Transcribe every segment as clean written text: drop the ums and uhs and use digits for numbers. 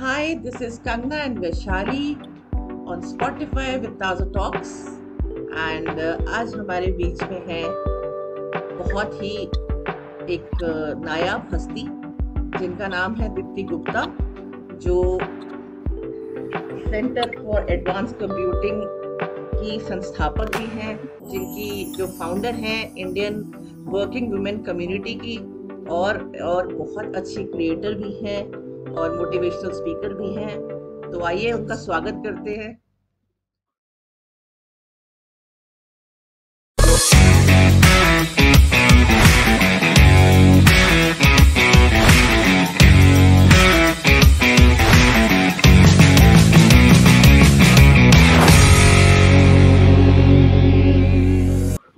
Hi, this is Kangna and Vaishali on Spotify with Taza Talks and आज हमारे बीच में है बहुत ही एक नायाब हस्ती जिनका नाम है दीप्ति गुप्ता, जो सेंटर फॉर एडवांस कंप्यूटिंग की संस्थापक भी हैं, जिनकी जो फाउंडर हैं इंडियन वर्किंग वुमेन कम्युनिटी की, और बहुत अच्छी क्रिएटर भी हैं और मोटिवेशनल स्पीकर भी हैं। तो आइए उनका स्वागत करते हैं।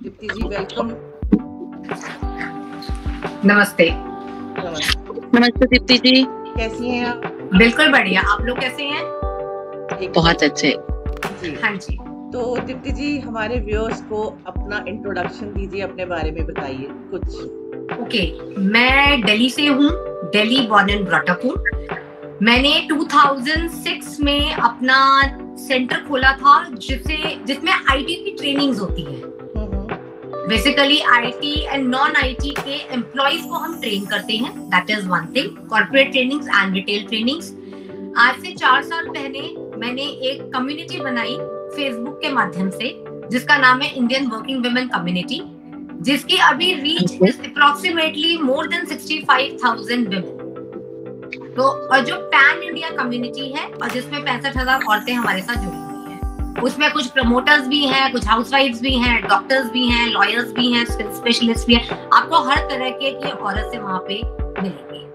दीप्ति जी, वेलकम। नमस्ते। नमस्ते दीप्ति जी, कैसी हैं आप? बिल्कुल बढ़िया, आप लोग कैसे हैं? बहुत अच्छे जी। हाँ जी। तो दीप्ति जी, हमारे व्यूअर्स को अपना इंट्रोडक्शन दीजिए, अपने बारे में बताइए कुछ। ओके, मैं दिल्ली से हूँ, Delhi born and brought up हूँ। मैंने 2006 में अपना सेंटर खोला था जिसमें आईटी की ट्रेनिंग्स होती है। Basically IT and non IT के एम्प्लॉइज को हम ट्रेन करते हैं, that is one thing, corporate trainings and retail trainings. आज से 4 साल पहले मैंने एक कम्युनिटी बनाई फेसबुक के माध्यम से, जिसका नाम है इंडियन वर्किंग वुमेन कम्युनिटी, जिसकी अभी reach is approximately more than 65,000 women. तो और जो पैन इंडिया कम्युनिटी है और जिसमें 65,000 औरतें हमारे साथ जुड़ी हुई हैं। उसमें कुछ प्रमोटर्स भी हैं, कुछ हाउसवाइफ्स भी हैं, डॉक्टर्स भी हैं, लॉयर्स भी हैं, स्पेशलिस्ट भी हैं। आपको हर तरह के औरत से वहां पे मिलेंगे।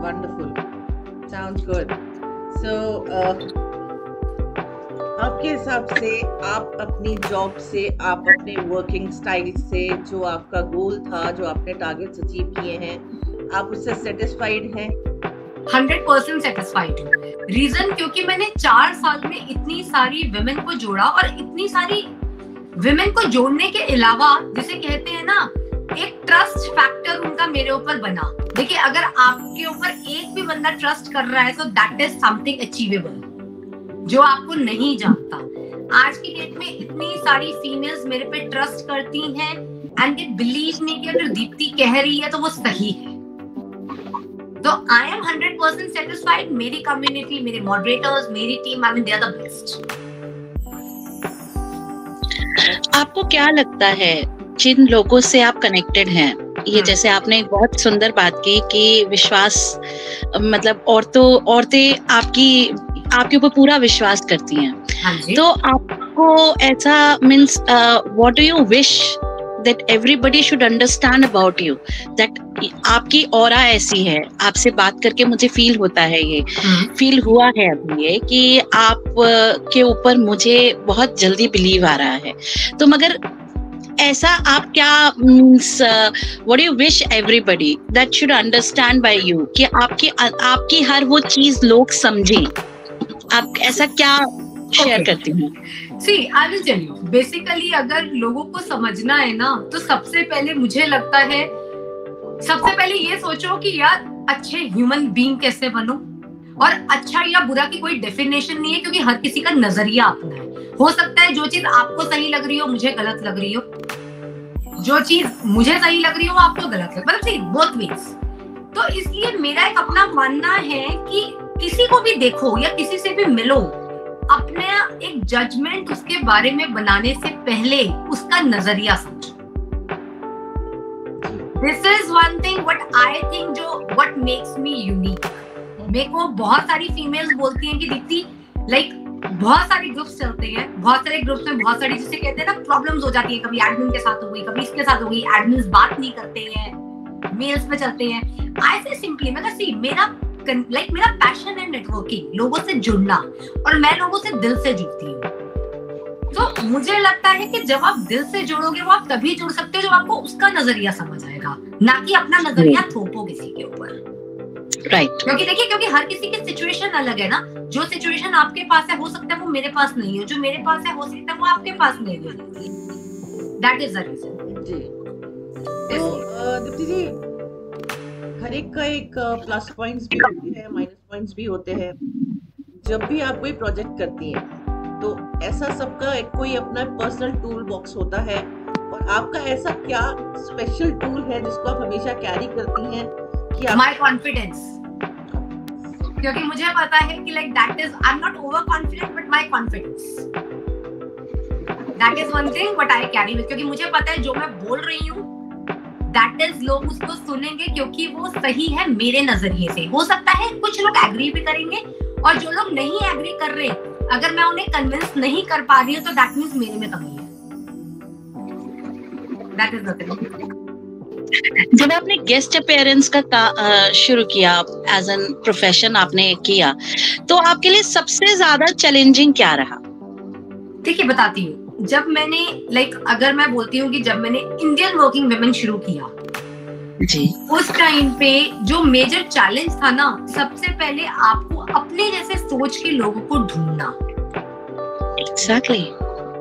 Wonderful. Sounds good. So, आपके हिसाब से आप अपनी जॉब से, आप अपने वर्किंग स्टाइल से, जो आपका गोल था, जो आपने टारगेट्स अचीव किए हैं, आप उससे सेटिस्फाइड हैं? 100% सेटिस्फाइड हूँ। रीजन क्योंकि मैंने 4 साल में इतनी सारी विमेन को जोड़ा, और इतनी सारी विमेन को जोड़ने के अलावा, जिसे कहते हैं ना, एक ट्रस्ट फैक्टर उनका मेरे ऊपर बना। देखिए, अगर आपके ऊपर एक भी बंदा ट्रस्ट कर रहा है तो दैट इज समथिंग अचीवेबल, जो आपको नहीं जानता। आज की डेट में इतनी सारी फीमेल्स मेरे पे ट्रस्ट करती हैं एंड दे बिलीव मी कि अगर दीप्ति कह रही है तो वो सही है। तो आई एम 100% सेटिस्फाइड। मेरी कम्युनिटी, मेरे मॉडरेटर्स, मेरी team, I mean they are the best. आपको क्या लगता है जिन लोगों से आप कनेक्टेड हैं, ये जैसे आपने एक बहुत सुंदर बात की कि विश्वास, मतलब औरतें आपके ऊपर पूरा विश्वास करती हैं। हाँ जी। तो आपको ऐसा means what do you wish that everybody should understand about you, that आपकी ऑरा ऐसी है। आपसे बात करके मुझे फील होता है, ये फील हुआ है अभी ये कि आप के ऊपर मुझे बहुत जल्दी बिलीव आ रहा है। तो मगर ऐसा आप क्या means what you wish everybody that should understand by you, कि आपकी हर वो चीज लोग समझें, आप ऐसा क्या शेयर करती हैं? See, I will tell you. Basically, अगर लोगों को समझना है ना, तो सबसे पहले मुझे लगता है, सबसे पहले ये सोचो कि यार अच्छे ह्यूमन बीइंग कैसे बनो। और अच्छा या बुरा की कोई डेफिनेशन नहीं है, क्योंकि हर किसी का नजरिया अपना है। हो सकता है जो चीज आपको सही लग रही हो मुझे गलत लग रही हो, जो चीज मुझे सही लग रही हो आपको गलत लग, मतलब सी बोथ वेज। तो इसलिए मेरा एक अपना मानना है कि किसी को भी देखो या किसी से भी मिलो, अपने एक जजमेंट उसके बारे में बनाने से पहले उसका नजरिया समझो। This is one thing what I think, जो व्हाट मेक्स मी यूनिक। मेरे को बहुत सारी फीमेल्स बोलती हैं कि दीप्ति, लाइक बहुत सारे ग्रुप्स चलते हैं, बहुत सारे ग्रुप्स में बहुत सारी, जिसे कहते हैं ना, प्रॉब्लम्स हो जाती है। कभी एडमिन के साथ हो गई, कभी इसके साथ हो गई, एडमिन्स बात नहीं करते हैं, मेल्स पे चलते हैं। आई से सिंपली मैं सी मेरा पैशन है नेटवर्किंग, लोगों से जुड़ना, और मैं लोगों से दिल से जुड़ती हूँ। तो मुझे लगता है कि जब आप दिल से जुड़ोगे, वो आप तभी जुड़ सकते हो जब आपको उसका नजरिया समझ आएगा, ना कि अपना नजरिया थोपो किसी के ऊपर। राइट। क्योंकि हर किसी की सिचुएशन अलग है ना। जो सिचुएशन आपके पास है हो सकता है वो मेरे पास नहीं है, जो मेरे पास है हो सकता है वो आपके पास नहीं है। That is the reason. जी। तो दीप्ति जी, हर एक का एक प्लस पॉइंट्स भी होते हैं, माइनस पॉइंट्स भी होते हैं। जब भी आप कोई प्रोजेक्ट करती हैं तो ऐसा सबका एक कोई अपना पर्सनल टूल बॉक्स होता है, और आपका ऐसा क्या स्पेशल टूल है जिसको आप हमेशा कैरी करती हैं कि आप... माय कॉन्फिडेंस, क्योंकि मुझे पता है कि like that is, I am not over confident but my confidence, that is one thing what I carry with, क्योंकि मुझे पता है जो मैं बोल रही हूँ दैट इज लोग उसको सुनेंगे क्योंकि वो सही है मेरे नजरिए से। हो सकता है कुछ लोग एग्री भी करेंगे, और जो लोग नहीं एग्री कर रहे, अगर मैं उन्हें कन्विंस नहीं कर पा रही हूँ तो दैट मींस मेरे में कमी है। That is the thing. जब आपने गेस्ट अपीयरेंस का शुरू किया, एज एन प्रोफेशन आपने किया, तो आपके लिए सबसे ज्यादा चैलेंजिंग क्या रहा? देखिए बताती हूँ, जब मैंने अगर मैं बोलती हूँ कि जब मैंने इंडियन वर्किंग वुमेन शुरू किया जी, उस टाइम पे जो मेजर चैलेंज था ना, सबसे पहले आपको अपने जैसे सोच के लोगों को ढूंढना। एग्जैक्टली।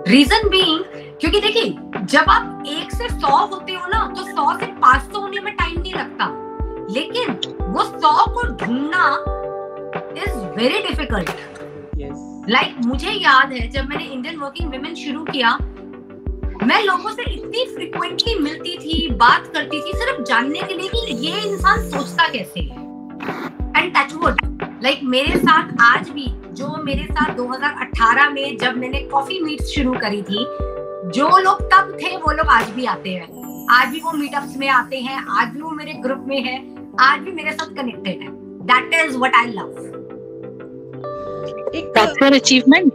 रीजन बीइंग, क्योंकि देखिए जब आप 1 से 100 होते हो ना, तो 100 से 500 होने में टाइम नहीं लगता, लेकिन वो 100 को ढूंढना इज वेरी डिफिकल्ट। मुझे याद है जब मैंने इंडियन वर्किंग वुमेन शुरू किया, मैं लोगों से इतनी फ्रिक्वेंटली मिलती थी, बात करती थी, सिर्फ जानने के लिए कि ये इंसान सोचता कैसे है। एंड टचवुड, मेरे साथ आज भी, जो मेरे साथ 2018 में जब मैंने कॉफी मीट्स शुरू करी थी, जो लोग तब थे वो लोग आज भी आते हैं, आज भी वो मीटअप्स में आते हैं, आज भी वो मेरे ग्रुप में है, आज भी मेरे साथ कनेक्टेड है। That is what I love. That's your achievement.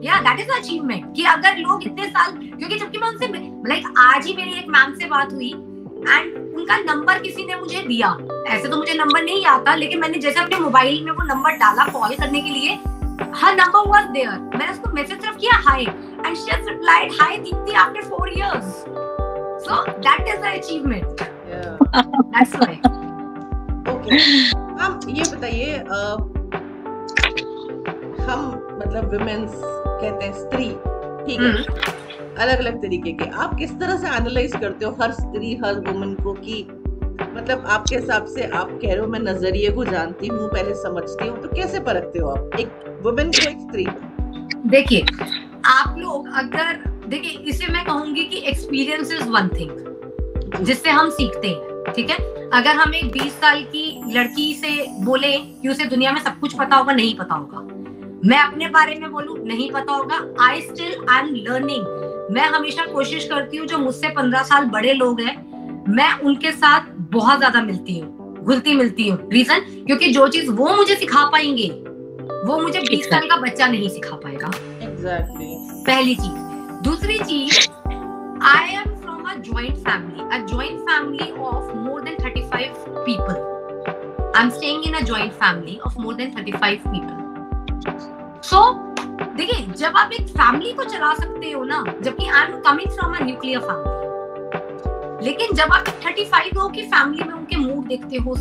Yeah, that is achievement कि अगर लोग इतने साल, क्योंकि जबकि मैं उनसे आज ही मेरी एक मैम से बात हुई एंड उनका नंबर किसी ने मुझे दिया। ऐसे तो मुझे नंबर नहीं आता, लेकिन मैंने जैसे अपने मोबाइल में वो नंबर डाला कॉल करने के लिए, her number was there, मैंने उसको मैसेज सिर्फ किया हाय, and she has replied hi Deepti after 4 years. So that is the achievement. Yeah. That's why. Okay. हम ये बताइए, हम मतलब विमेन्स कहते हैं स्त्री, ठीक है, अलग अलग तरीके के, आप किस तरह से एनालाइज करते हो हर स्त्री, हर वुमन को, कि मतलब आपके हिसाब से, आप कह रहे हो मैं नजरिए को जानती हूँ, पहले समझती हूँ, तो कैसे परखते हो आप एक वुमन को, एक स्त्री को? देखिए आप लोग अगर देखिए, इसे मैं कहूंगी कि एक्सपीरियंस इज वन थिंग जिससे हम सीखते हैं, ठीक है। अगर हम एक 20 साल की लड़की से बोले कि उसे दुनिया में सब कुछ पता होगा, नहीं पता होगा। मैं अपने बारे में बोलूं, नहीं पता होगा। I am learning. मैं हमेशा कोशिश करती हूँ, जो मुझसे 15 साल बड़े लोग हैं, मैं उनके साथ बहुत ज्यादा मिलती हूँ, घुलती मिलती हूँ। रीजन, क्योंकि जो चीज वो मुझे सिखा पाएंगे वो मुझे 20 साल का बच्चा नहीं सिखा पाएगा। Exactly. पहली चीज। दूसरी चीज, I am from a joint family of more than 35 people. I am staying in a joint family of more than 35 people. So देखिए, जब आप एक फैमिली को चला सकते हो ना, जबकि I am coming from a nuclear family, लेकिन जब आप 35 लोगों की फैमिली में उनके मूड देखते हो, मूड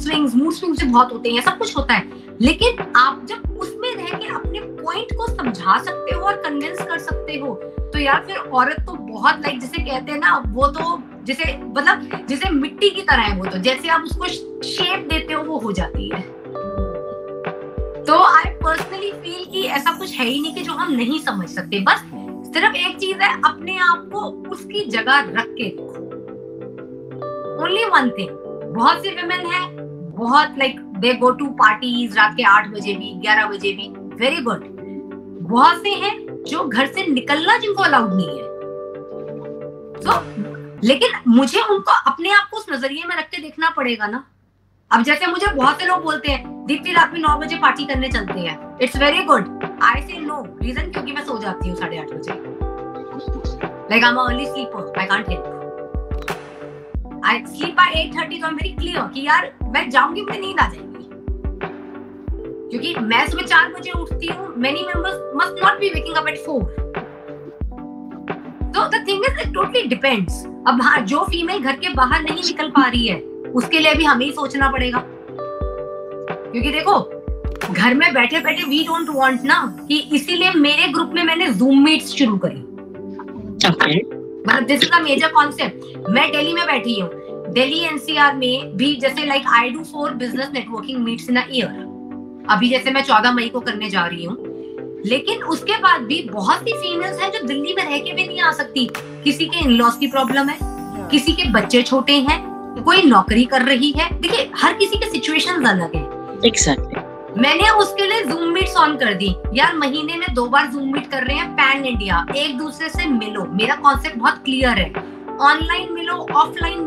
स्विंग्स बहुत होते हैं, सब कुछ होता है, लेकिन आप जब उसमें रह के अपने पॉइंट को समझा सकते हो और कन्विंस कर सकते हो, तो यार फिर औरत तो बहुत जिसे कहते हैं ना, वो तो जैसे मिट्टी की तरह है, वो तो जैसे आप उसको शेप देते हो वो हो जाती है। तो आई पर्सनली फील कि ऐसा कुछ है ही नहीं कि जो हम नहीं समझ सकते। बस सिर्फ एक चीज है, अपने आप को उसकी जगह रख के देखो। Only one thing. बहुत सी विमेन है, बहुत दे गो टू पार्टीज रात के 8 बजे भी, 11 बजे भी, वेरी गुड। बहुत से हैं जो घर से निकलना जिनको अलाउड नहीं है। लेकिन मुझे उनको अपने आप को उस नजरिए में रख के देखना पड़ेगा ना। अब जैसे मुझे बहुत से लोग बोलते हैं, दीप्ति रात में 9 बजे पार्टी करने चलते हैं, इट्स वेरी गुड। आई से नो। रीजन, क्योंकि मैं सो जाती हूँ 8:30 बजे। I am early sleeper, I can't help. I sleep by 8:30, तो आई एम वेरी क्लियर कि यार मैं जाऊंगी, मुझे नींद आ जाएगी, क्योंकि मैं सुबह 4 बजे उठती हूँ। Many members must not be waking up at 4। So the thing is, it totally depends. अब हाँ, जो फीमेल घर के बाहर नहीं निकल पा रही है, उसके लिए भी हमें ही सोचना पड़ेगा, क्योंकि देखो घर में बैठे बैठे वी डोंट वांट ना, कि इसीलिए मेरे ग्रुप में मैंने जूम मीट्स शुरू करी। मतलब this is a major concept. मैं दिल्ली में बैठी हूँ, दिल्ली एनसीआर में भी जैसे like I do 4 business networking meets in a year. अभी जैसे मैं 14 मई को करने जा रही हूँ, लेकिन उसके बाद भी बहुत सी फीमेल्स हैं जो दिल्ली में रह के भी नहीं आ सकती। किसी के इन-लॉज की प्रॉब्लम है, किसी के बच्चे छोटे हैं, कोई नौकरी कर रही है। देखिए हर किसी के सिचुएशंस अलग है। एग्जैक्टली। मैंने उसके लिए जूम मीट्स ऑन कर दी यार, महीने में 2 बार जूम मीट कर रहे हैं पैन इंडिया, एक दूसरे से मिलो। मेरा कॉन्सेप्ट बहुत क्लियर है, ऑनलाइन मिलो, ऑफलाइन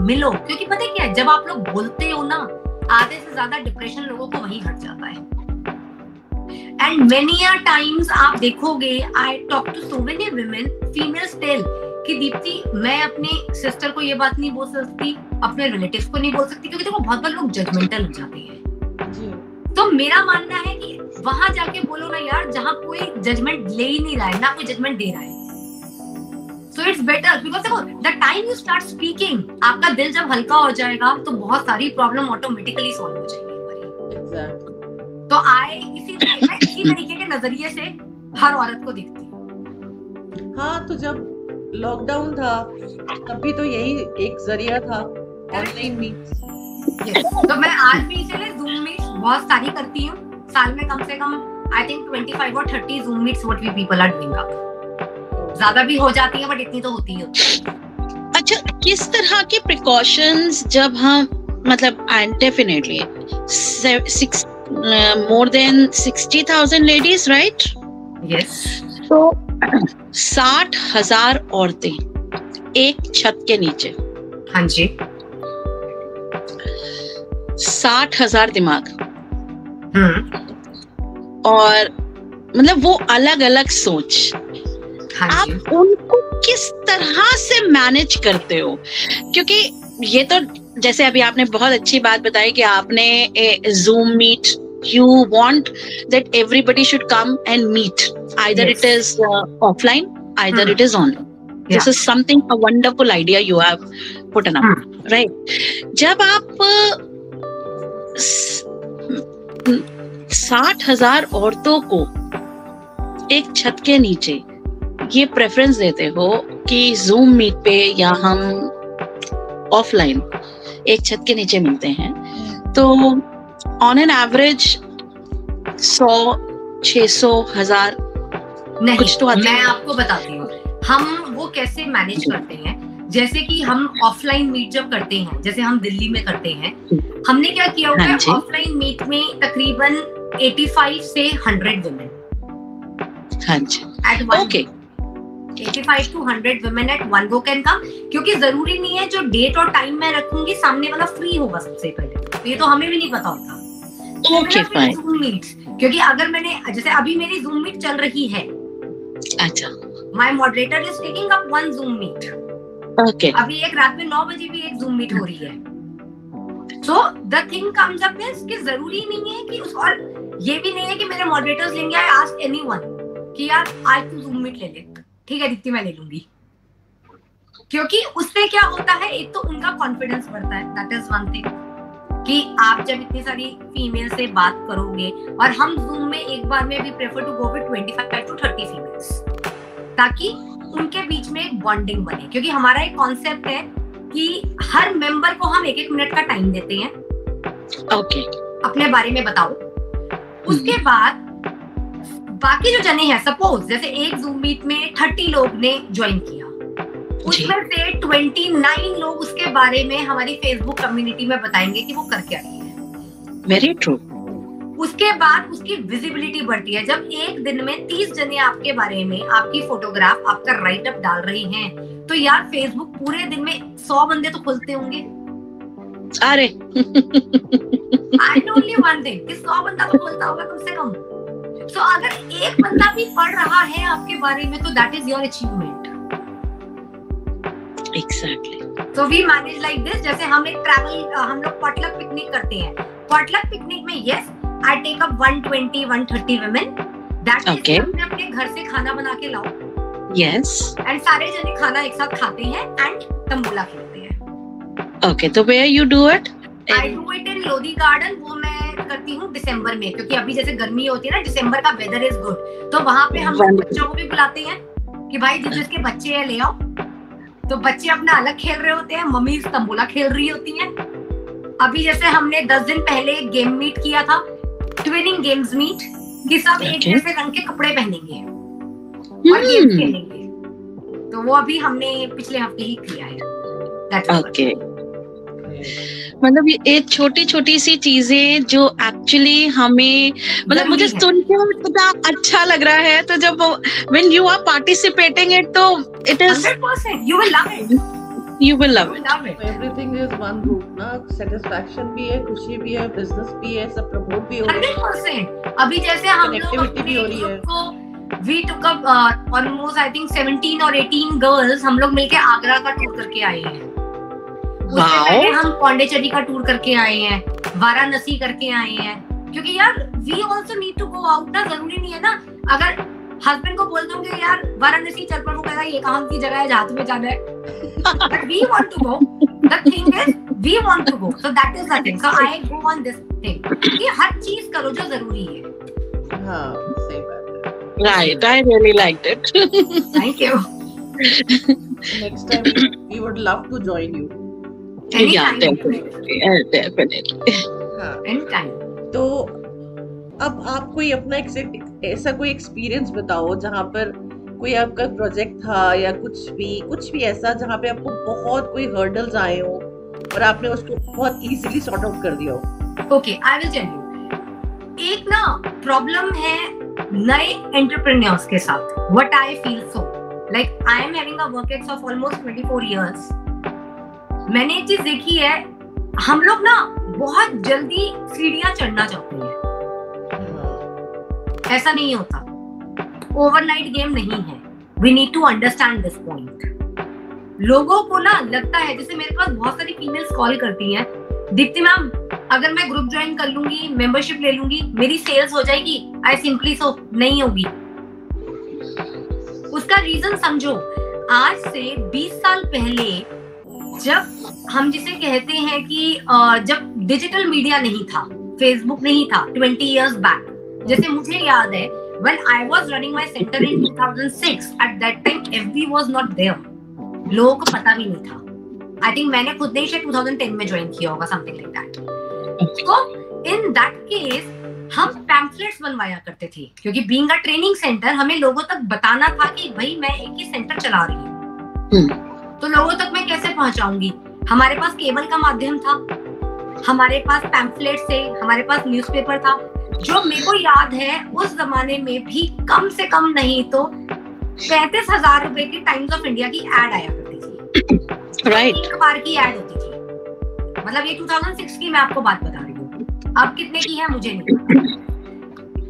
मिलो, क्योंकि पता है क्या है, जब आप लोग बोलते हो ना, आधे से ज्यादा डिप्रेशन लोगों को वहीं हट जाता है। एंड मेनी अ टाइम्स आप देखोगे, I talk to so many women, females tell कि दीप्ति मैं अपने सिस्टर को ये बात नहीं बोल सकती, अपने रिलेटिव्स को नहीं बोल सकती, क्योंकि देखो बहुत बार लोग जजमेंटल हो जाते हैं। तो मेरा मानना है कि वहां जाके बोलो ना यार, जहां कोई जजमेंट ले ही नहीं रहा है, ना कोई जजमेंट दे रहा है। सो इट्स बेटर, बिकॉज़ देखो the time you start speaking, आपका दिल जब हल्का हो जाएगा तो बहुत सारी प्रॉब्लम ऑटोमेटिकली सॉल्व हो जाएगी हमारी। एग्जैक्टली। तो इसी तरीके के नजरिए से हर औरत को देखती हूँ। हाँ, तो जब लॉकडाउन था तब भी तो यही एक जरिया था, ऑनलाइन मीट्स। तो मैं आज भी इसीलिए जूम मीट्स बहुत सारी करती हूँ। साल में कम से कम आई थिंक 25 और 30 zoom meets what we people are doing up. ज्यादा भी हो जाती है बट इतनी तो होती है। अच्छा, किस तरह के प्रिकॉशंस जब हम मतलब definitely more than 60,000 ladies, right? Yes. तो 60,000 औरतें एक छत के नीचे। हाँ जी। 60,000 दिमाग। और मतलब वो अलग अलग सोच। हाँ आप जी। उनको किस तरह से मैनेज करते हो? क्योंकि ये तो जैसे अभी आपने बहुत अच्छी बात बताई कि आपने Zoom meet, you want that everybody should come and meet. Either Yes. it is offline, either it is online. Yeah. This is something, a wonderful idea you have put up, right? जब आप 60,000 औरतों को एक छत के नीचे ये preference देते हो कि Zoom meet पे या हम ऑफलाइन एक छत के नीचे मिलते हैं, तो ऑन एन एवरेज 100, 600, 1000 नहीं, कुछ तो मैं आपको बताती हूँ हम वो कैसे मैनेज करते हैं। जैसे कि हम ऑफलाइन मीट जब करते हैं, जैसे हम दिल्ली में करते हैं, हमने क्या किया हुआ है, ऑफलाइन मीट में तकरीबन 85 से 100 वुमेन। हाँ जी। Okay. 85 to 100 women at one go can come, क्योंकि जरूरी नहीं है जो डेट और टाइम मैं रखूंगी सामने वाला फ्री होगा सबसे पहले, तो ये तो हमें भी नहीं पता होता। Okay fine. Zoom meets, क्योंकि अगर मैंने जैसे अभी मेरी Zoom meet चल रही है, अच्छा, my moderator is taking up one Zoom meet। Okay. अभी एक रात में 9 बजे भी एक Zoom meet हो रही है। So the thing comes up is कि जरूरी नहीं है कि उसको, और ये भी नहीं है कि मेरे मॉडरेटर्स लेंगे I ask anyone कि यार आज तू Zoom meet ले ले, ठीक है दीप्ति मैं ले लूंगी, क्योंकि उससे क्या होता है, एक तो उनका कॉन्फिडेंस बढ़ता है, दैट इज वन थिंग, कि आप जब इतनी सारी फीमेल से बात करोगे, और हम जूम में एक बार में भी prefer to go with 25 to 30 females, ताकि उनके बीच में एक बॉन्डिंग बने। क्योंकि हमारा एक कॉन्सेप्ट है कि हर मेंबर को हम 1-1 मिनट का टाइम देते हैं, ओके, अपने बारे में बताओ। उसके बाद बाकी जो जने हैं, सपोज जैसे एक जूम मीट में 30 लोग ने ज्वाइन किया, उसमें से 29 लोग उसके बारे में हमारी फेसबुक कम्युनिटी में बताएंगे कि वो कर क्या रही है। Very true. उसके बाद उसकी विजिबिलिटी बढ़ती है। जब एक दिन में 30 जने आपके बारे में, आपकी फोटोग्राफ, आपका राइट अप डाल रहे हैं, तो यार फेसबुक पूरे दिन में 100 बंदे तो खुलते होंगे। अरे आई नो ओनली वन थिंग कि 100 बंदा तो खुलता होगा कम से कम। So, अगर एक बंदा भी पढ़ रहा है आपके बारे में, तो that is your achievement. Exactly. So we manage like this। जैसे हम एक ट्रैवल, हम लोग पॉटलक पिकनिक करते हैं। पॉटलक पिकनिक में yes, I take up 120-130 women। That is मैं अपने घर से खाना बना के लाऊं। Yes। And सारे जने खाना एक साथ खाते हैं and तंबोला खेलते हैं। Okay, तो where you do it? I do it in Lodhi garden. वो मैं करती हूँ दिसंबर में, क्योंकि अभी जैसे गर्मी होती है ना, दिसंबर का वेदर इज गुड, तो वहाँ पे हम बच्चों को भी बुलाते हैं कि भाई जिसके बच्चे हैं ले आओ। तो बच्चे अपना अलग खेल रहे होते हैं, मम्मी तंबोला खेल रही होती हैं। अभी जैसे हमने 10 दिन पहले गेम मीट किया था, ट्विनिंग गेम्स मीट, कि सब एक जैसे रंग के कपड़े पहनेंगे और गेम खेलेंगे। तो वो अभी हमने पिछले हफ्ते ही किया है। ओके, मतलब ये छोटी छोटी सी चीजें जो एक्चुअली हमें, मतलब मुझे सुन के इतना अच्छा लग रहा है। तो जब when you are participating it, तो it is 100% you will love it. You will love it. Everything is one group ना, satisfaction भी है, खुशी भी है, business भी है, सब प्रमोट भी हो रहा है। 100%। अभी जैसे हम लोग भी हो रही है। We took up almost I think 17 और 18 girls, हम लोग मिलके आगरा का टूर करके आए हैं। उससे पहले हम पौंडीचेरी का टूर करके आए हैं, वाराणसी करके आए हैं। क्योंकि यार we also need to go out ना, जरूरी नहीं है ना अगर हस्बैंड को बोल दूंगे यार वाराणसी चल पड़ो, कहेगा ये कहाँ की जगह है जहाँ तुम्हें जाना है। But we want to go. The thing is, we want to go. So that is the thing. So I go on this thing. कि हर चीज करो जो जरूरी है। हाँ, सही बात है। Right, I really liked it. Thank you. Next time we would love to join you. Anytime. Yeah, definitely. हाँ, Anytime. तो अब आप कोई अपना ऐसा कोई एक्सपीरियंस बताओ जहाँ पर कोई आपका प्रोजेक्ट था या कुछ भी ऐसा जहाँ पे आपको बहुत कोई हर्डल्स आए हो और आपने उसको बहुत इजीली सॉर्ट आउट कर दिया हो। Okay, I will tell you. एक ना प्रॉब्लम है नए एंटरप्रेन्योर्स के साथ। What I feel so, like I am having a work ex of almost 24 years. मैंने एक चीज देखी है, हम लोग ना बहुत जल्दी सीढ़ियां चढ़ना चाहते हैं। ऐसा नहीं होता, ओवरनाइट गेम नहीं है। We need to understand this point. लोगों को ना लगता है, जैसे मेरे पास बहुत सारी फीमेल्स कॉल करती हैं, दीप्ति मैम अगर मैं ग्रुप ज्वाइन कर लूंगी, मेंबरशिप ले लूंगी, मेरी सेल्स हो जाएगी। आई सिंपली सो नहीं होगी। उसका रीजन समझो। आज से 20 साल पहले जब हम जिसे कहते हैं कि जब डिजिटल मीडिया नहीं था, फेसबुक नहीं था, 20 years back, जैसे मुझे याद है when I was running my center in 2006, at that time FB was not there. लोगों को पता भी नहीं था। I think मैंने खुद ने शायद 2010 में ज्वाइन किया होगा, something like that. तो in that case हम पैम्फलेट्स बनवाया करते थे, क्योंकि being a training center हमें लोगों तक बताना था कि भाई मैं एक ही सेंटर चला रही हूँ। तो लोगों तक मैं कैसे पहुंचाऊंगी? हमारे पास केबल का माध्यम था, हमारे पास पैम्फलेट थे, हमारे पास न्यूज़पेपर था। जो मेरे को याद है उस जमाने में भी कम से कम नहीं तो 35,000 रुपए की टाइम्स ऑफ इंडिया की एड आया करती थी। राइट, एक बार की एड होती थी। मतलब ये 2006 की मैं आपको बात बता रही हूँ, अब कितने की है मुझे नहीं पता।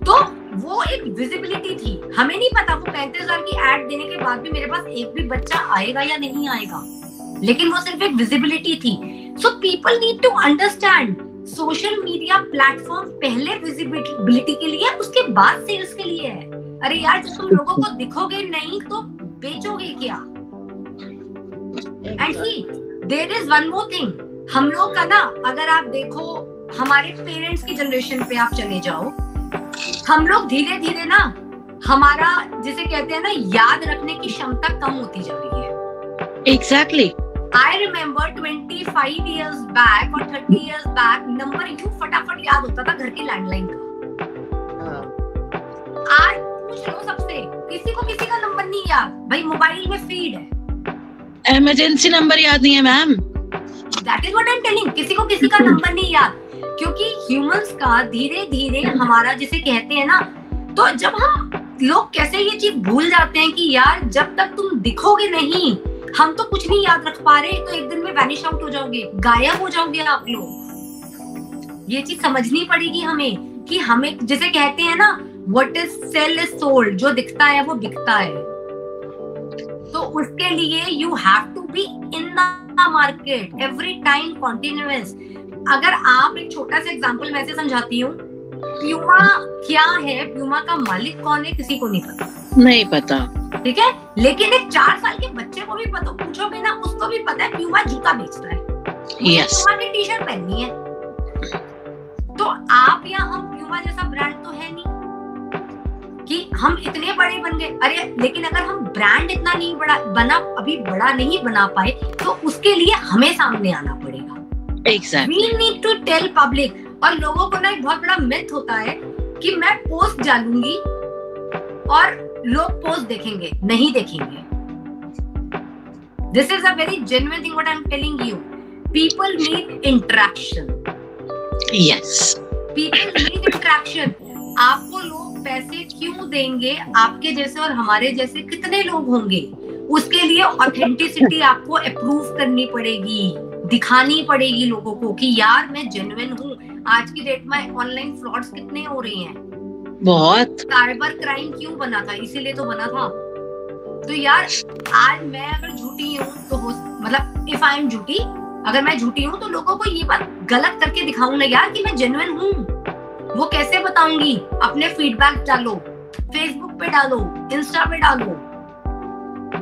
तो वो एक विजिबिलिटी थी, हमें नहीं पता वो 35,000 की एड देने के बाद भी मेरे पास एक भी बच्चा आएगा या नहीं आएगा, लेकिन वो सिर्फ एक विजिबिलिटी थी। So people need to understand, social media platform पहले विजिबिलिटी के लिए, उसके बाद सेल्स के लिए है। अरे यार जब तुम लोगों को दिखोगे नहीं तो बेचोगे क्या? And see there is one more thing, हम लोग का ना, अगर आप देखो हमारे पेरेंट्स की जनरेशन पे आप चले जाओ, हम लोग धीरे धीरे ना हमारा जिसे कहते हैं ना याद रखने की क्षमता कम होती जा रही है। Exactly. I remember 25 years back और 30 years back नंबर यूं फटाफट याद होता था घर के लैंडलाइन का। आज पूछ लो सबसे, किसी को किसी का नंबर नहीं याद। भाई मोबाइल में फीड है, इमरजेंसी नंबर याद नहीं है ma'am. That is what I'm telling, किसी को किसी का नंबर नहीं याद, क्योंकि ह्यूमंस का धीरे धीरे हमारा जिसे कहते हैं ना, तो जब हम लोग कैसे ये चीज भूल जाते हैं कि यार जब तक तुम दिखोगे नहीं, हम तो कुछ नहीं याद रख पा रहे, तो एक दिन में वैनिश आउट हो जाओगे, गायब हो जाओगे आप लोग। ये चीज समझनी पड़ेगी हमें कि हमें जिसे कहते हैं ना, what is sell is sold, जो दिखता है वो बिकता है। तो उसके लिए you have to be in the market every time, continuous. अगर आप एक छोटा सा एग्जांपल मैं से समझाती हूँ, प्यूमा क्या है, प्यूमा का मालिक कौन है, किसी को नहीं पता। ठीक है, लेकिन एक 4 साल के बच्चे को भी पता, पूछोगे ना उसको भी पता है प्यूमा जूता बेचता है, प्यूमा की टी शर्ट पहननी है। तो आप या हम प्यूमा जैसा ब्रांड तो है नहीं कि कि हम इतने बड़े बन गए। अरे लेकिन अगर हम ब्रांड इतना नहीं बड़ा नहीं बना पाए तो उसके लिए हमें सामने आना पड़ेगा। Exactly. We need to tell public। और लोगों को ना एक बहुत बड़ा मिथ होता है कि मैं पोस्ट डालूंगी और लोग पोस्ट देखेंगे, नहीं देखेंगे। This is a very genuine thing what I'm telling you. People need interaction. Yes. People need interaction. आपको लोग पैसे क्यों देंगे? आपके जैसे और हमारे जैसे कितने लोग होंगे? उसके लिए ऑथेंटिसिटी आपको अप्रूव करनी पड़ेगी, दिखानी पड़ेगी लोगों को कि यार मैं जेन्युइन हूँ। आज की डेट में ऑनलाइन फ्रॉड्स कितने हो रहे हैं, बहुत। साइबर क्राइम क्यों बना था? इसीलिए तो बना था। तो यार आज मैं अगर झूठी हूँ तो मतलब इफ आई एम झूठी, अगर मैं झूठी हूँ तो लोगों को ये बात गलत करके दिखाऊं ना यार कि मैं जेन्युइन हूँ। वो कैसे बताऊंगी? अपने फीडबैक डालो, फेसबुक पे डालो, इंस्टा पे डालो।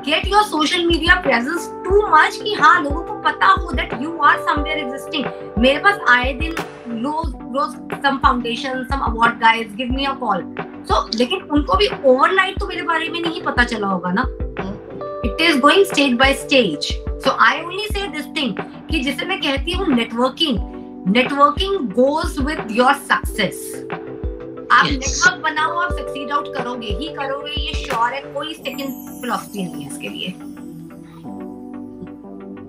Get your social media presence too much कि हाँ लोगों को पता हो that you are somewhere existing. मेरे पास आए दिन रोज some foundation, some award guys give me a call. So लेकिन उनको भी ओवरनाइट तो मेरे बारे में नहीं पता चला होगा ना। It is going stage by stage. So I only say this thing कि जिसे मैं कहती हूँ networking goes with your success. आप नेटवर्क बनाओ, आप सक्सीड आउट करोगे ही करोगे, ये श्योर है। कोई सेकंड फिलॉसफी नहीं है इसके लिए।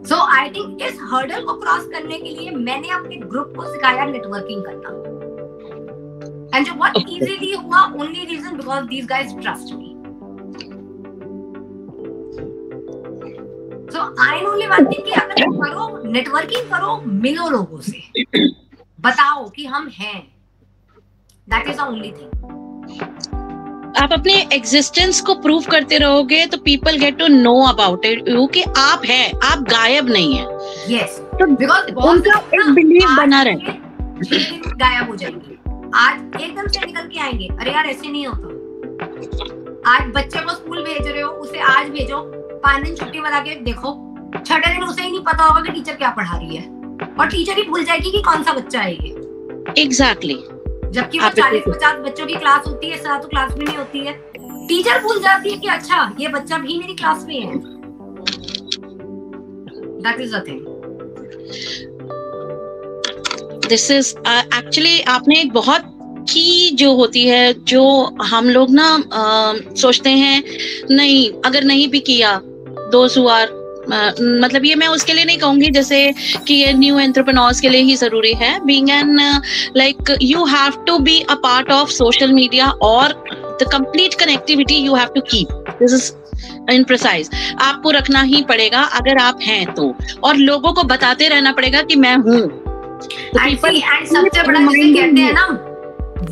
सो आई थिंक इस हर्डल को क्रॉस करने के लिए मैंने अपने ग्रुप को सिखाया नेटवर्किंग करना। एंड जो बहुत इजीली हुआ, only reason because these guys trust me. So I know only one thing कि अगर तुम करो, नेटवर्किंग करो, मिलो लोगों से, बताओ कि हम हैं। That is the only thing. आप अपने एग्जिस्टेंस को प्रूव करते रहोगे तो people get to know about it कि आप हैं, आप गायब नहीं हैं। Yes. तो उनका एक बिलीव बना रहे। गायब हो जाएंगे, आज एकदम से निकल के आएंगे। अरे यार ऐसे नहीं होता। आज बच्चे को स्कूल भेज रहे हो, उसे आज भेजो, 5 दिन छुट्टी बना के देखो, 6ठे दिन उसे ही नहीं पता होगा कि टीचर क्या पढ़ा रही है, और टीचर ही भूल जाएगी कि कौन सा बच्चा है ये। एग्जैक्टली। जबकि वो 40-50 बच्चों की क्लास होती है, सारा तो क्लास में नहीं होती है। टीचर भूल जाती है कि अच्छा ये बच्चा भी मेरी क्लास में है। That is the thing. This is actually आपने एक बहुत की जो होती है, जो हम लोग ना सोचते हैं नहीं, अगर नहीं भी किया those who are मतलब ये मैं उसके लिए नहीं कहूंगी जैसे कि ये न्यू एंटरप्रेन्योर्स के लिए ही जरूरी है। Being an like you have to be a part of social media और the complete connectivity you have to keep. This is in precise, आपको रखना ही पड़ेगा अगर आप हैं तो, और लोगों को बताते रहना पड़ेगा कि मैं हूँ। एंड सबसे बड़ा जिसे कहते हैं ना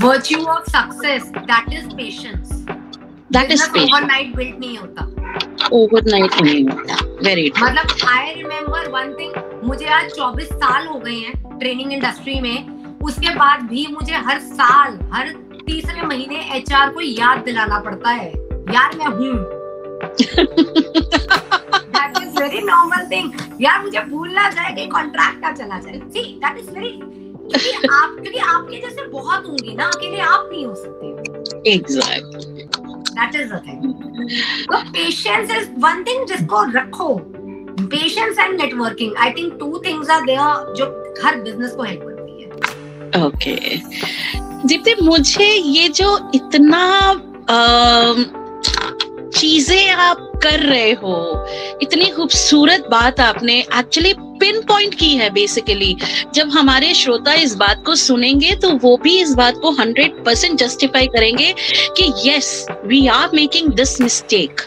virtue of success, that is patience. That is overnight build नहीं होता, ओवरनाइट नहीं होता। वेरी मतलब आई रिमेम्बर वन थिंग, मुझे आज 24 साल हो गए हैं ट्रेनिंग इंडस्ट्री में। उसके बाद भी मुझे हर साल, हर तीसरे महीने एचआर को याद दिलाना पड़ता है यार मैं हूँ। That is very normal thing. यार मुझे भूल ना जाए कि कॉन्ट्रैक्ट का चला जाए। सी दैट इज वेरी, क्योंकि आपके जैसे बहुत होंगे ना, अकेले आप नहीं हो सकते। Exactly. That is the thing. So patience is one thing जिसको रखो। Patience and networking, I think 2 things are there जो हर बिजनेस को हेल्प करती है। ओके दीप्ति, मुझे ये जो इतना चीजें आप कर रहे हो, इतनी खूबसूरत बात आपने एक्चुअली पिन पॉइंट की है। बेसिकली जब हमारे श्रोता इस बात को सुनेंगे तो वो भी इस बात को 100% जस्टिफाई करेंगे कि yes we are making this mistake,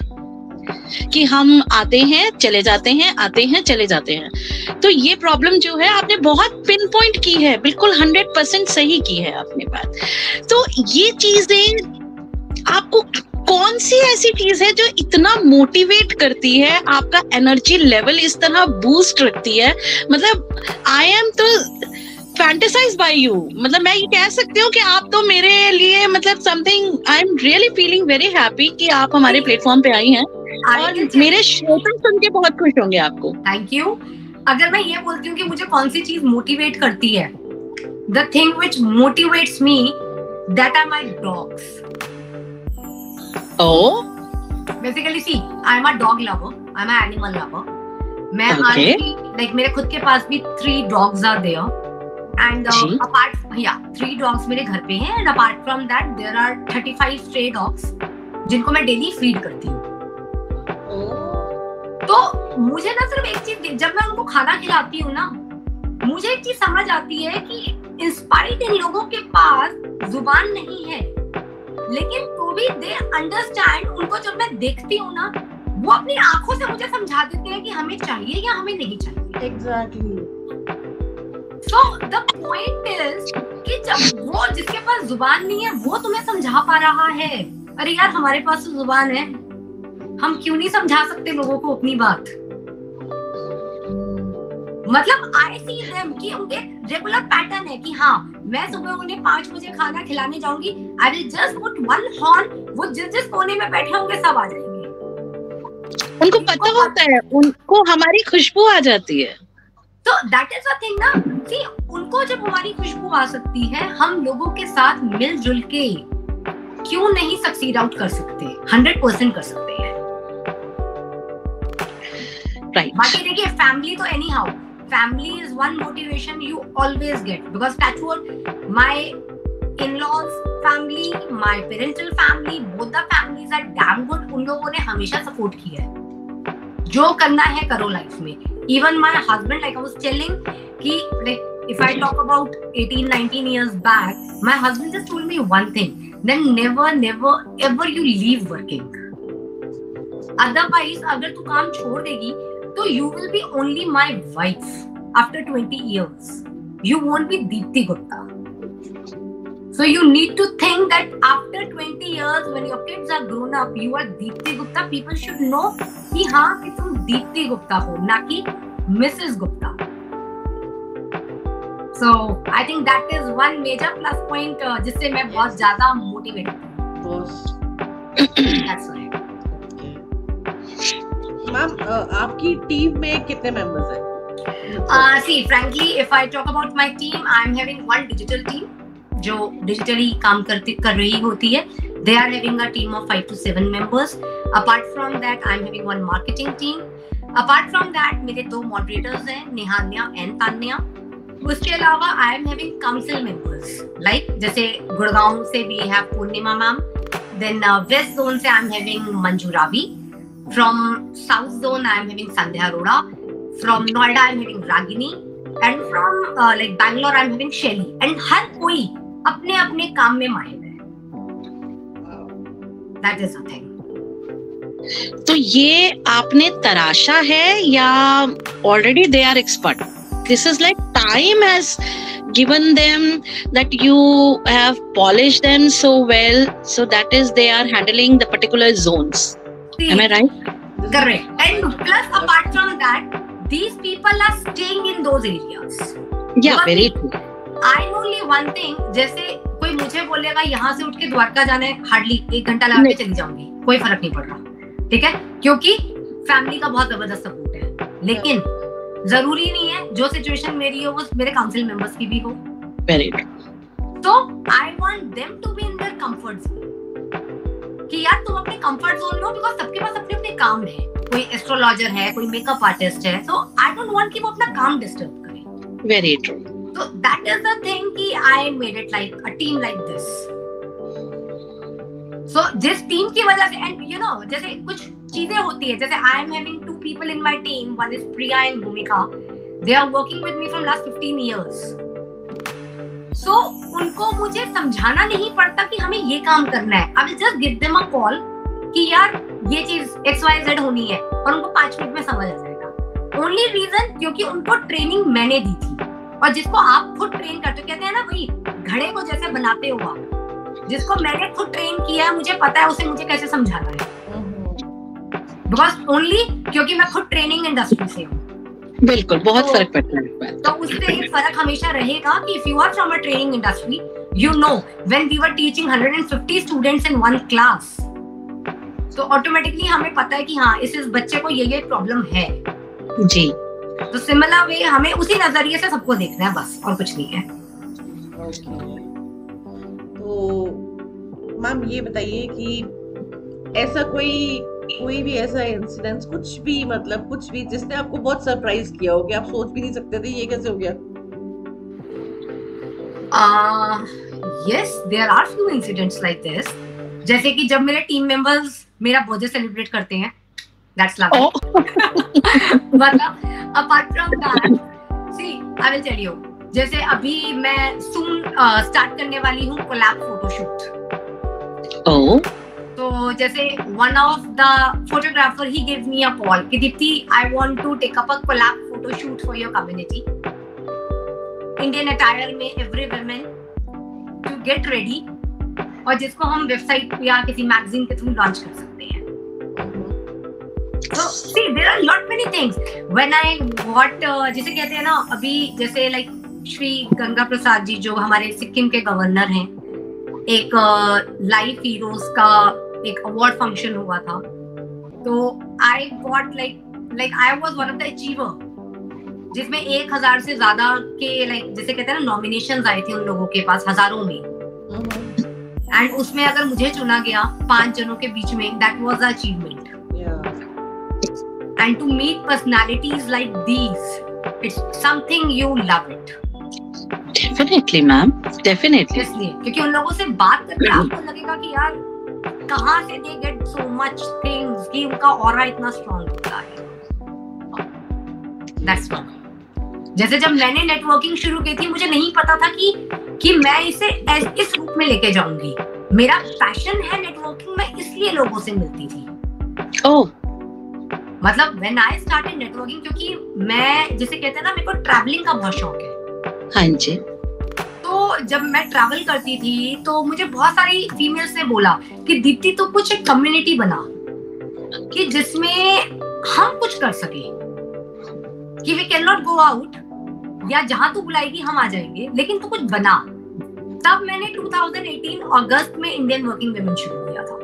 कि हम आते हैं चले जाते हैं, आते हैं चले जाते हैं। तो ये प्रॉब्लम जो है आपने बहुत पिन पॉइंट की है, बिल्कुल 100% सही की है आपने बात। तो ये चीजें आपको कौन सी ऐसी चीज है जो इतना मोटिवेट करती है, आपका एनर्जी लेवल इस तरह बूस्ट रखती है? मतलब आई एम तो फैंटेसाइज बाय यू, मतलब मैं ये कह सकती हूँ कि आप तो मेरे लिए मतलब something, I am really feeling very happy कि आप हमारे प्लेटफॉर्म पे आई हैं, और मेरे श्रोता सुन के बहुत खुश होंगे आपको। Thank you. अगर मैं ये बोलती हूँ कि मुझे कौन सी चीज मोटिवेट करती है, the thing which motivates me that are my dogs. Oh, basically see I am a dog lover, I am a animal lover. मैं Okay. लाइक मेरे खुद के पास भी 3 dogs are there and ji. apart 3 dogs मेरे घर पे हैं and apart from that there are 35 stray dogs जिनको मैं डेली फीड करती हूँ. तो मुझे ना सिर्फ एक चीज, जब मैं उनको खाना खिलाती हूँ ना, मुझे एक चीज समझ आती है कि इंस्पाइट इन लोगों के पास जुबान नहीं है, लेकिन तो भी दे अंडरस्टैंड. उनको जब मैं देखती हूँ ना, वो अपनी आंखों से मुझे समझा देते हैं कि हमें चाहिए या हमें नहीं चाहिए. Exactly. So the point is कि जब वो जिसके पास जुबान नहीं है वो तुम्हें समझा पा रहा है, अरे यार हमारे पास तो जुबान है, हम क्यों नहीं समझा सकते लोगों को अपनी बात. मतलब आई सी देम कि उनके रेगुलर पैटर्न है कि हाँ मैं सुबह उन्हें 5 बजे खाना खिलाने जाऊंगी, I will just put one horn, वो जिस कोने में बैठे होंगे सब आ जाएंगे. उनको पता होता है, उनको हमारी खुशबू आ जाती है. तो दैट इज द थिंग ना. सी उनको जब हमारी खुशबू आ सकती है, हम लोगों के साथ मिलजुल के क्यों नहीं सक्सीड आउट कर सकते. 100% कर सकते हैं. राइट. बाकी देखिए फैमिली तो any how, family is one motivation you always get because that's what my in-laws family, my parental family, both the families are damn good. उन लोगों ने हमेशा सपोर्ट किया है, जो करना है करो लाइफ में. Even my husband, like I was telling, कि like if I talk about 18-19 years back, my husband just told me one thing: then never ever you leave working. Otherwise, अगर तू काम छोड़ देगी तो you will be only my wife after 20 years. You won't be Deepti Gupta. So you need to think that after 20 years, when your kids are grown up, you are Deepti Gupta. People should know कि हाँ कि तुम Deepti Gupta हो, ना कि Mrs. Gupta. So I think that is one major plus point जिससे मैं बहुत ज़्यादा motivated हूँ. That's right. मैम आपकी टीम में कितने मेंबर्स हैं? See, frankly, if I talk about my team, I'm having one digital team जो digitally काम कर रही होती है. They are having a team of 5 to 7 members. Apart from that, I'm having one marketing team. Apart from that, मेरे 2 moderators हैं, निहान्या and Tanya. उसके अलावा I am having council members. Like जैसे गुड़गांव से we have Purnima ma'am. Then West Zone से I'm having Manju Ravi. From South Zone, I am having Sandhya Arora. From Noida, I am having Ragini. And from like Bangalore, I am having Shelly. And हर कोई अपने अपने काम में माहिर है. That is the thing. तो ये आपने तराशा है या already they are expert? This is like time has given them that you have polished them so well, so that is they are handling the particular zones. Am I right? Correct. And plus, apart from that, these people are staying in those areas. Yeah, very true. I know only one thing. जैसे कोई मुझे बोलेगा यहाँ से उठ के द्वारका जाना है, हार्डली 1 घंटा लगा के चली जाऊंगी, कोई फर्क नहीं पड़ रहा. ठीक है, क्योंकि फैमिली का बहुत जबरदस्त सपोर्ट है. लेकिन जरूरी नहीं है जो सिचुएशन मेरी हो वो मेरे काउंसिल मेंबर्स की भी हो. Very true. तो I want them to be in their comfort zone. कि यार तुम अपने कंफर्ट जोन लो, बिकॉज़ सबके पास अपने अपने काम है. कोई एस्ट्रोलॉजर है, कोई मेकअप आर्टिस्ट है, सो आई डोंट वांट कि वो अपना काम डिस्टर्ब करे. Very true. So that is the thing कि I made it like a team like this. So जिस टीम की वजह से, and you know जैसे कुछ चीजें होती है, जैसे I am having 2 people in my team. One is Priya and Bhumika. They are working with me from last 15 years. So उनको मुझे समझाना नहीं पड़ता कि हमें ये काम करना है. I will just give them a call कि यार ये चीज XYZ होनी है, और उनको 5 मिनट में समझ आ जाएगा. Only reason क्योंकि उनको ट्रेनिंग मैंने दी थी, और जिसको आप खुद ट्रेन करते हो, कहते हैं ना वही घड़े को जैसे बनाते हो आप, जिसको मैंने खुद ट्रेन किया मुझे पता है उसे मुझे कैसे समझाना है. Because only क्योंकि मैं खुद ट्रेनिंग इंडस्ट्री से हूँ. बिल्कुल, बहुत फर्क पड़ता है. तो उससे एक फर्क हमेशा रहेगा कि if you are from a training industry, you know when we were teaching 150 students in one class, तो ऑटोमेटिकली हमें पता है कि हाँ इस बच्चे को ये प्रॉब्लम है जी. तो सिमिलर वे हमें उसी नजरिए से सबको देखना है, बस और कुछ नहीं है. तो मैम ये बताइए कि ऐसा कोई भी ऐसा इंसिडेंट, कुछ भी, मतलब कुछ भी जिसने आपको बहुत सरप्राइज किया हो कि आप सोच भी नहीं सकते थे ये कैसे हो गया? Yes, there are few incidents like this. जैसे कि जब मेरे टीम मेंबर्स मेरा बर्थडे सेलिब्रेट करते हैं, that's lovely. मतलब apart from that, see, I will tell you. जैसे अभी मैं soon start करने वाली हूँ collab photoshoot. Oh. तो जैसे one of the photographer he gave me a call कि Deepti, I want to take up a collab photoshoot for your community. Indian attire में every women to get ready, और जिसको हम वेबसाइट या किसी magazine के थ्रू लॉन्च कर सकते हैं. So see, there are lot many things. When I got जिसे कहते हैं ना, अभी जैसे like श्री गंगा प्रसाद जी जो हमारे सिक्किम के गवर्नर हैं, एक लाइफ हीरोज का एक अवार्ड फंक्शन हुआ था, तो I got like I was one of the achiever, जिसमें 1000 से ज्यादा के लाइक जिसे कहते हैं ना नॉमिनेशंस आए थे उन लोगों के पास, हजारों में, एंड उसमें अगर मुझे चुना गया 5 जनों के बीच में, that was the achievement. And to meet personalities like these, it's something you love it. Definitely, ma'am. Definitely. इसलिए क्योंकि उन लोगों से बात करके आपको लगेगा कि यार कहाँ से they get so much things, कि उनका ऑरा इतना स्ट्रॉन्ग होता है. That's one. जैसे जब मैंने नेटवर्किंग शुरू की थी, मुझे नहीं पता था कि मैं इसे इस रूप में लेके जाऊंगी. मेरा पैशन है नेटवर्किंग, मैं इसलिए लोगों से मिलती थी. Oh. मतलब when I started networking, क्योंकि मैं जिसे कहते हैं ना, मेरे को ट्रैवलिंग का बहुत शौक है. हाँ जी. तो जब मैं ट्रैवल करती थी तो मुझे बहुत सारी फीमेल्स ने बोला कि दीप्ति तो कुछ एक कम्युनिटी बना कि जिसमें हम कुछ कर सके, कि we can not go out, या जहां तू बुलाएगी हम आ जाएंगे, लेकिन तू कुछ बना. तब मैंने 2018 अगस्त में इंडियन वर्किंग वुमेन शुरू किया था.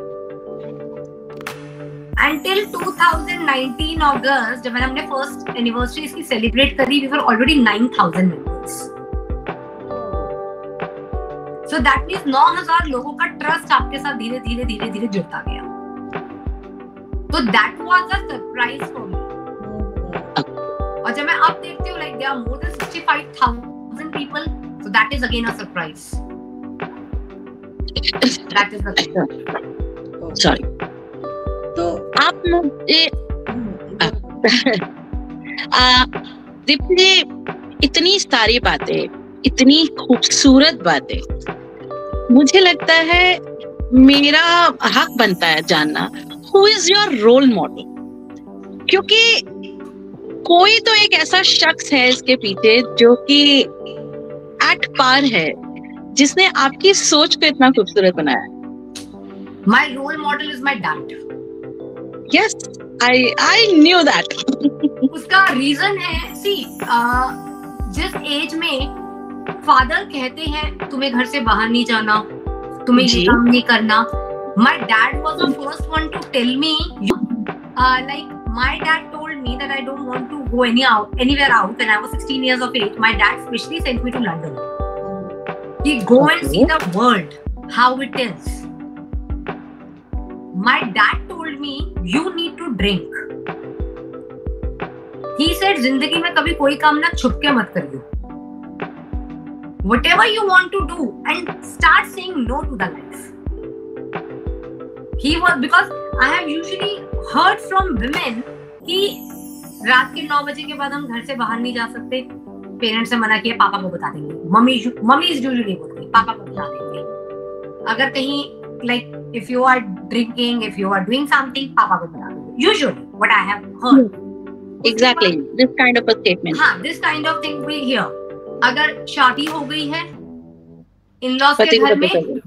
Until 2019 अगस्त, जब मैंने हमने फर्स्ट एनिवर्सरी इसकी सेलिब्रेट करी, we were already 9,000 members. So that means 9,000 लोगों का ट्रस्ट आपके साथ धीरे धीरे जुड़ता गया. तो that was a surprise for me. और जब मैं अब देखती हूँ, like there are more than 65,000 people, so that is again a surprise. That is the thing. Sorry. तो आप मुझे दीप्ति, इतनी सारी बातें, इतनी खूबसूरत बातें, मुझे लगता है मेरा हक बनता है जानना who is your role model, क्योंकि कोई तो एक ऐसा शख्स है इसके पीछे जो कि एट पार है, जिसने आपकी सोच को इतना खूबसूरत बनाया. My role model is my dad. Yes, I knew that. उसका रीजन है, सी जिस एज में फादर कहते हैं तुम्हें घर से बाहर नहीं जाना, तुम्हें ये काम नहीं करना, my dad was the first one to tell me, like my dad told me that I don't want to go anywhere out when I was 16 years of age. My dad specially sent me to London. He go and see the world, how it is. My dad told me you need to drink. He said जिंदगी में कभी कोई काम ना छुप के मत करियो. Whatever you want to do and start saying no to the life. He was, because I have usually heard from women कि रात के 9 बजे के बाद हम घर से बाहर नहीं जा सकते, पेरेंट्स से मना किया, पापा को बता देंगे. मम्मी यूजुअली बोलती है पापा को बता देंगे. अगर कहीं like if you are drinking, if you are doing something, पापा को बता देंगे. Usually what I have heard. Exactly, this kind of a statement. हाँ, this kind of thing we hear. अगर शादी हो गई है इन-लॉज के घर में,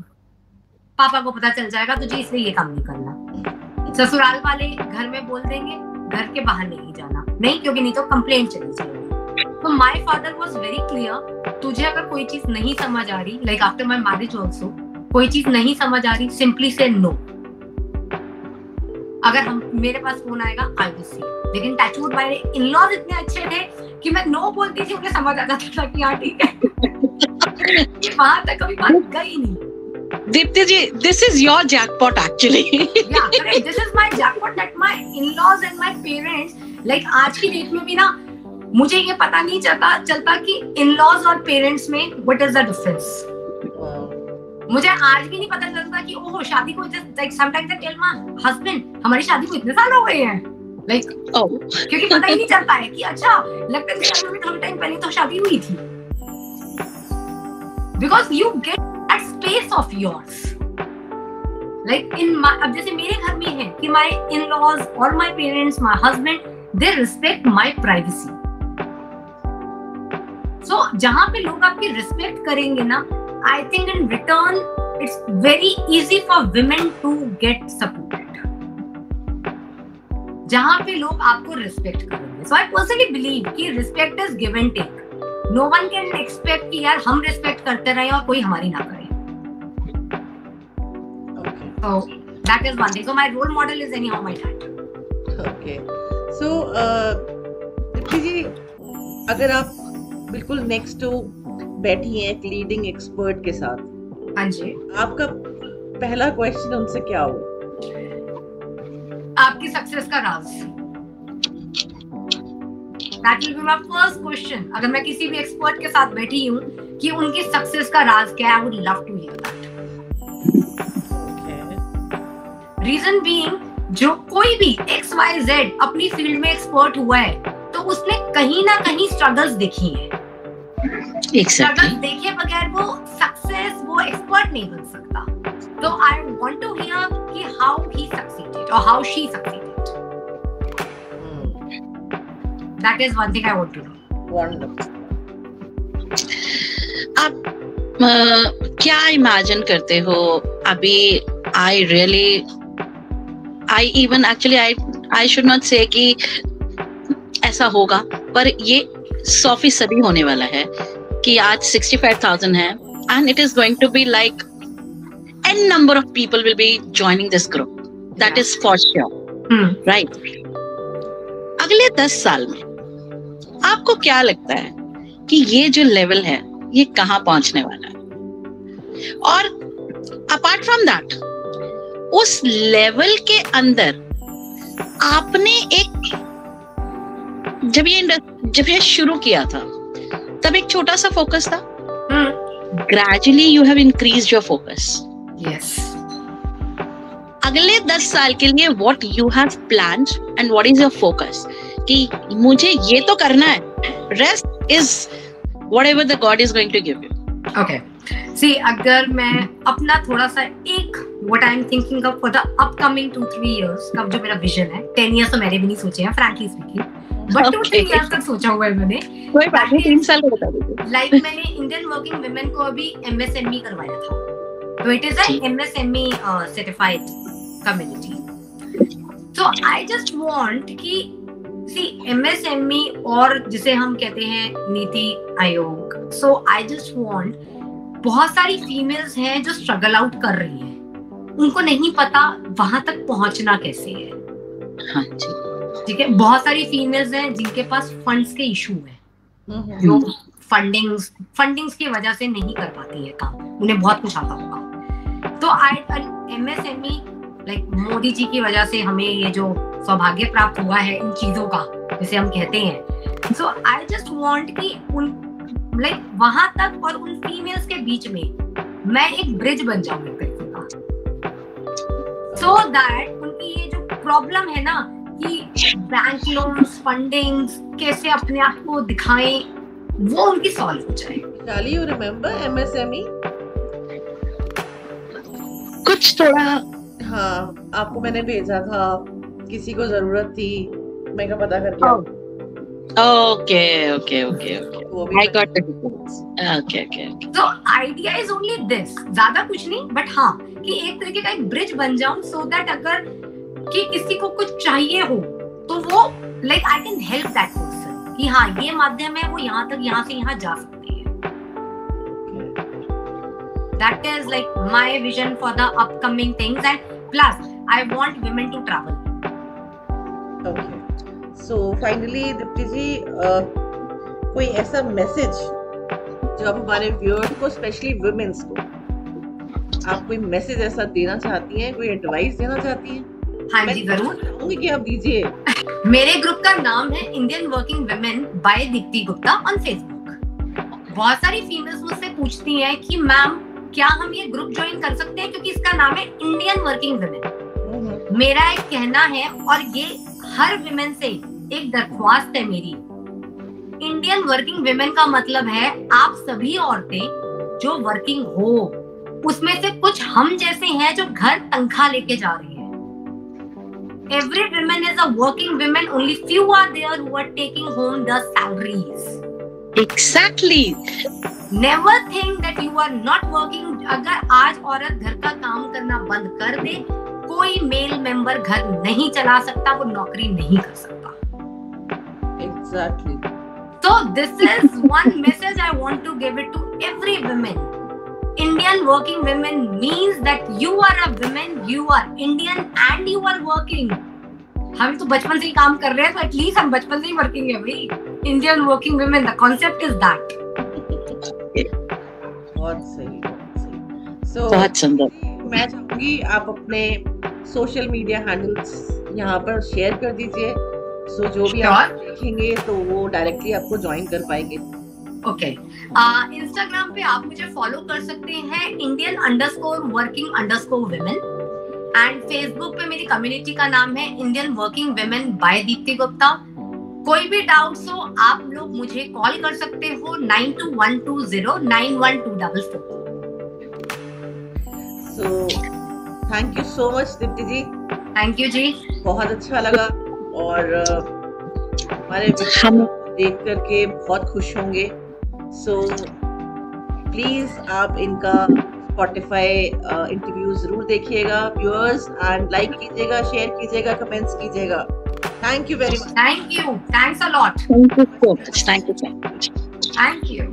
पापा को पता चल जाएगा तुझे इसलिए ये काम नहीं करना. ससुराल वाले घर में बोल देंगे घर के बाहर नहीं जाना, नहीं क्योंकि नहीं तो कंप्लेंट चली जाएगी. तो my father was very clear, तुझे अगर कोई चीज नहीं समझ आ रही, like after my marriage also, कोई चीज नहीं समझ आ रही, सिंपली से नो. अगर हम मेरे पास फोन आएगा आई विल सी. लेकिन टचवुड मेरे इन-लॉज इतने अच्छे थे कि मैं नो बोलती थी, उन्हें समझ आ जाता था कि हाँ ठीक है. वहां तक कभी बात गई नहीं. Dipti ji, this is your jackpot actually. Yeah, correct. This is my jackpot that my in-laws and my parents, like आज की डेट में भी ना मुझे ये पता नहीं चलता कि in-laws और parents में what is the difference. मुझे आज भी नहीं पता चलता कि ओहो शादी को like sometimes I tell my husband हमारी शादी को इतने साल हो गए हैं like क्योंकि पता ही नहीं चलता है कि अच्छा लगता है कि शादी में थोड़ा टाइम पहले तो शादी हुई थी. Because you get that space of yours. Like in my, अब जैसे मेरे घर में है कि my in-laws or my parents, my husband, they respect my privacy. So जहाँ पे लोग आपकी respect करेंगे ना, I think in return it's very easy for women to get supported. जहाँ पे लोग आपको respect करेंगे. So I personally believe कि respect is give and take. No one can expect कि यार हम respect करते रहे और कोई हमारी ना करे. Okay. So that is one thing. So my role model is anyhow my dad. Okay. So Deepti जी, अगर आप बिल्कुल नेक्स्ट टू बैठी हैं एक लीडिंग एक्सपर्ट के साथ, हाँ जी, आपका पहला क्वेश्चन उनसे क्या हो? आपकी सक्सेस का राज. That will be my first question. अगर मैं किसी भी एक्सपर्ट के साथ बैठी हूँ कि उनकी सक्सेस का राज क्या है, I would love to hear that. Okay. Reason being, जो कोई भी XYZ अपनी फील्ड में एक्सपर्ट हुआ है तो उसने कहीं ना कहीं स्ट्रगल्स देखी है. स्ट्रगल्स देखे बगैर वो सक्सेस, वो एक्सपर्ट नहीं बन सकता. तो I want to hear कि how he succeeded or how she succeeded. That is one thing I want to know. Wonderful. आप क्या इमेजिन करते हो अभी? I should not say कि ऐसा होगा, पर ये 100% होने वाला है कि आज 65,000 है and it is going to be like n number of people will be joining this group. That is for sure. Right? अगले 10 साल में आपको क्या लगता है कि ये जो लेवल है ये कहाँ पहुंचने वाला है? और अपार्ट फ्रॉम दैट, उस लेवल के अंदर आपने जब ये शुरू किया था तब एक छोटा सा फोकस था. Gradually you have increased your focus. Yes. अगले 10 साल के लिए what you have planned and what is your focus कि मुझे ये तो करना है, rest is whatever the God is going to give you. Okay. See, अगर मैं अपना थोड़ा सा एक what I'm thinking of for the upcoming 2-3 years का जो मेरा विजन है, 10 years तो मैंने भी नहीं सोचे हैं frankly speaking, but 2-3 years तक सोचा हुआ है मैंने. कोई बात नहीं, 3 साल का बता दीजिए. Like मैंने इंडियन वर्किंग वुमेन को अभी MSME करवाया था, तो it is a MSME certified community. So I just want कि see MSME और जिसे हम कहते हैं NITI Aayog, so I just want, बहुत सारी फीमेल्स हैं जो स्ट्रगल आउट कर रही हैं, उनको नहीं पता वहां तक पहुंचना कैसे है. हाँ जी, ठीक है. बहुत सारी फीमेल्स हैं जिनके पास फंड्स के इशू है, जो फंडिंग्स की वजह से नहीं कर पाती है काम, उन्हें बहुत कुछ आता होगा. तो MSME लाइक मोदी जी की वजह से हमें ये जो सौभाग्य प्राप्त हुआ है इन चीजों का, जिसे हम कहते हैं, सो आई जस्ट वांट कि उन लाइक वहां तक और उन फीमेल्स के बीच में मैं एक ब्रिज बन जाऊं एक तरीके का, सो दैट उनकी ये जो प्रॉब्लम है ना कि बैंक लोन्स, फंडिंग्स कैसे अपने आप को दिखाएं, वो उनकी सॉल्व हो जाए. Shali, you remember MSME? कुछ थोड़ा. हाँ, आपको मैंने भेजा था, किसी को जरूरत थी, मैं क्या पता करके. Okay. I got it. Okay. So idea is only this, ज्यादा कुछ नहीं, but हाँ कि एक तरीके का एक ब्रिज बन जाऊं, so that अगर कि किसी को कुछ चाहिए हो तो वो like I can help that person कि हाँ ये माध्यम है, वो यहाँ तक, यहाँ से यहाँ जा सकते हैं. That is like my vision for the upcoming things, and plus I want women to travel. Okay. So finally Deepti जी, कोई ऐसा मैसेज जो आप हमारे व्यूअर्स को, स्पेशली वुमेन्स को आप कोई मैसेज ऐसा देना चाहती हैं, कोई एडवाइस देना चाहती हैं? हाँ जी जरूर, चाहूंगी कि आप दीजिए। मेरे ग्रुप का नाम है Indian working women bye Deepti Gupta on Facebook. बहुत सारी फीमेल्स मुझसे पूछती हैं कि मैम क्या हम ये ग्रुप ज्वाइन कर सकते हैं, क्योंकि इसका नाम है इंडियन वर्किंग वुमेन। मेरा एक कहना है और ये हर विमेन से एक दरख्वास्त है मेरी, इंडियन वर्किंग वुमेन का मतलब है आप सभी औरतें जो वर्किंग हो, उसमें से कुछ हम जैसे हैं जो घर तनख्वाह लेके जा रही हैं। Every woman is a working woman, only few are there who are taking home the salaries. Exactly. Never think that you are not working. अगर आज औरत घर का काम करना बंद कर दे, कोई मेल मेंबर घर नहीं चला सकता, वो नौकरी नहीं कर सकता। Exactly. So this is one message I want to give it to every woman. Indian working women means that you are a woman, you are Indian and you are working. हम तो बचपन से ही काम कर रहे हैं, तो एटलीस्ट हम बचपन से ही वर्किंग है भाई। Indian working women, the concept is that. बहुत सही, बहुत सही। So, बहुत सुंदर। मैं चाहूंगी आप अपने सोशल मीडिया हैंडल्स यहाँ पर शेयर कर दीजिए, सो जो भी आप देखेंगे तो वो डायरेक्टली आपको ज्वाइन कर पाएंगे। ओके, इंस्टाग्राम पे आप मुझे फॉलो कर सकते हैं Indian_working_women, एंड फेसबुक पे मेरी कम्युनिटी का नाम है Indian working women bye Deepti Gupta. कोई भी डाउट्स हो आप लोग मुझे कॉल कर सकते हो 9212091244। So thank you so much Deepti ji. Thank you जी, बहुत अच्छा लगा और हमारे देख करके बहुत खुश होंगे। सो प्लीज आप इनका स्पॉटिफाई इंटरव्यू जरूर देखिएगा व्यूअर्स, एंड लाइक कीजिएगा, शेयर कीजिएगा, कमेंट्स कीजिएगा। Thank you very much. Thank you, thanks a lot. Thank you so much. Thank you so much. Thank you.